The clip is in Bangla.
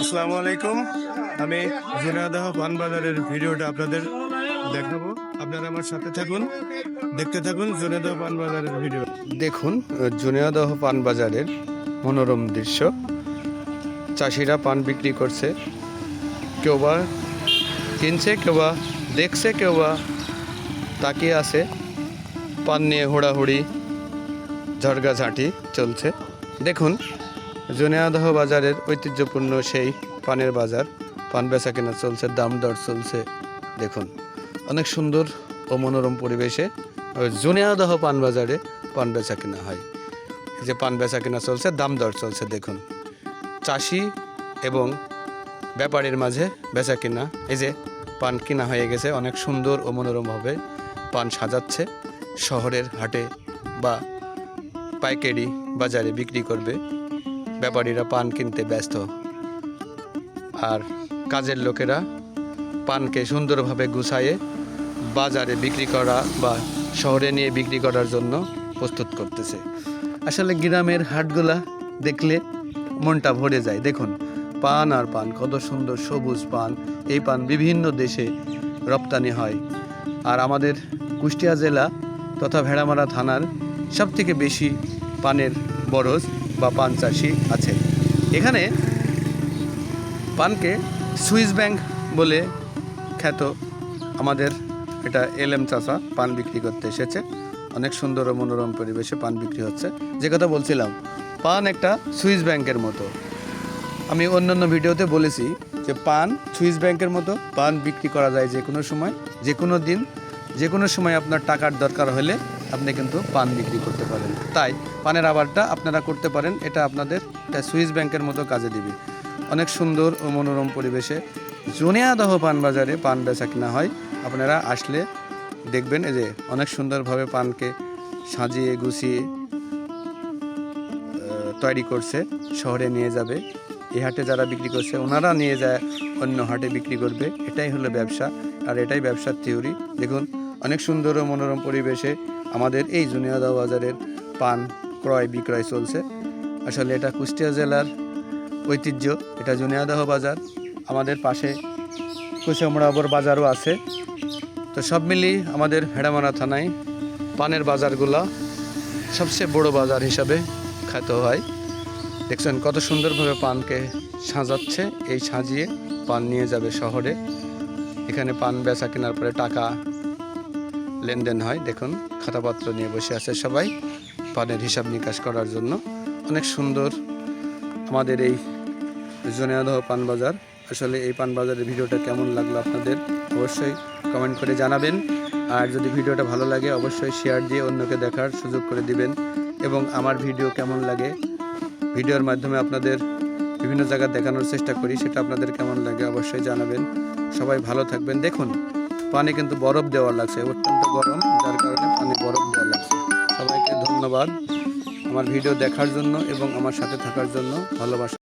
আসসালামু আলাইকুম। আমি ঝিনাইদহ পানবাজারের ভিডিওটা আপনাদের দেখাবো। আপনারা আমার সাথে থাকুন, দেখতে থাকুন ঝিনাইদহ পানবাজারের ভিডিও। দেখুন ঝিনাইদহ পানবাজারের মনোরম দৃশ্য। চাষিরা পান বিক্রি করছে, কেউ বা কিনছে, কেউ বা দেখছে, কেউ বা তাকিয়ে আছে। পান নিয়ে হুড়াহুড়ি ঝড়গাঝাঁটি চলছে। দেখুন ঝিনাইদহ বাজারের ঐতিহ্যপূর্ণ সেই পানের বাজার, পান বেচা কেনা চলছে, দাম দর চলছে। দেখুন অনেক সুন্দর ও মনোরম পরিবেশে ঝিনাইদহ পান বাজারে পান বেচা কেনা হয়। এই যে পান বেচা কেনা চলছে, দাম দর চলছে। দেখুন চাষি এবং ব্যাপারীর মাঝে বেচা কিনা। এই যে পান কিনা হয়ে গেছে, অনেক সুন্দর ও মনোরমভাবে পান সাজাচ্ছে। শহরের হাটে বা পাইকারি বাজারে বিক্রি করবে। ব্যাপারীরা পান কিনতে ব্যস্ত, আর কাজের লোকেরা পানকে সুন্দরভাবে গুছায়ে বাজারে বিক্রি করা বা শহরে নিয়ে বিক্রি করার জন্য প্রস্তুত করতেছে। আসলে গ্রামের হাটগুলা দেখলে মনটা ভরে যায়। দেখুন পান আর পান, কত সুন্দর সবুজ পান। এই পান বিভিন্ন দেশে রপ্তানি হয়। আর আমাদের কুষ্টিয়া জেলা তথা ভেড়ামারা থানার সবথেকে বেশি পানের বরজ বা পান চাষি আছে। এখানে পানকে সুইস ব্যাংক বলে খ্যাত। আমাদের এটা এলএম চাচা পান বিক্রি করতে এসেছে। অনেক সুন্দর ও মনোরম পরিবেশে পান বিক্রি হচ্ছে। যে কথা বলছিলাম, পান একটা সুইস ব্যাংকের মতো। আমি অন্যান্য ভিডিওতে বলেছি যে পান সুইস ব্যাংকের মতো, পান বিক্রি করা যায় যে কোনো সময়, যে কোনো দিন, যে কোনো সময় আপনার টাকার দরকার হলে আপনি কিন্তু পান বিক্রি করতে পারেন। তাই পানের আবারটা আপনারা করতে পারেন, এটা আপনাদের একটা সুইস ব্যাংকের মতো কাজে দিবে। অনেক সুন্দর ও মনোরম পরিবেশে ঝিনাইদহ পান বাজারে পান বেচা কিনা হয়। আপনারা আসলে দেখবেন এই যে অনেক সুন্দরভাবে পানকে সাজিয়ে গুছিয়ে তৈরি করছে, শহরে নিয়ে যাবে। এই হাটে যারা বিক্রি করছে ওনারা নিয়ে যায় অন্য হাটে বিক্রি করবে। এটাই হলো ব্যবসা, আর এটাই ব্যবসার থিওরি। দেখুন অনেক সুন্দর ও মনোরম পরিবেশে আমাদের এই ঝিনাইদহ বাজারের পান ক্রয় বিক্রয় চলছে। আসলে এটা কুষ্টিয়া জেলার ঐতিহ্য, এটা ঝিনাইদহ বাজার। আমাদের পাশে কুচামড়াবর বাজারও আছে। তো সব মিলিয়ে আমাদের ভেড়ামারা থানায় পানের বাজারগুলা সবচেয়ে বড় বাজার হিসাবে খ্যাত হয়। দেখছেন কত সুন্দরভাবে পানকে সাজাচ্ছে। এই সাজিয়ে পান নিয়ে যাবে শহরে। এখানে পান বেচা কেনার পরে টাকা লেনদেন হয়। দেখুন খাতাপত্র নিয়ে বসে আছে সবাই পানের হিসাব নিকাশ করার জন্য। অনেক সুন্দর আমাদের এই ঝিনাইদহ পান বাজার। আসলে এই পান বাজারের ভিডিওটা কেমন লাগলো আপনাদের অবশ্যই কমেন্ট করে জানাবেন। আর যদি ভিডিওটা ভালো লাগে অবশ্যই শেয়ার দিয়ে অন্যকে দেখার সুযোগ করে দিবেন। এবং আমার ভিডিও কেমন লাগে, ভিডিওর মাধ্যমে আপনাদের বিভিন্ন জায়গায় দেখানোর চেষ্টা করি, সেটা আপনাদের কেমন লাগে অবশ্যই জানাবেন। সবাই ভালো থাকবেন। দেখুন পানি কিন্তু বরফ দেওয়া লাগছে, অত্যন্ত গরম, যার কারণে পানি বরফ দেওয়া লাগছে। সবাইকে ধন্যবাদ আমার ভিডিও দেখার জন্য এবং আমার সাথে থাকার জন্য। ভালোবাসা।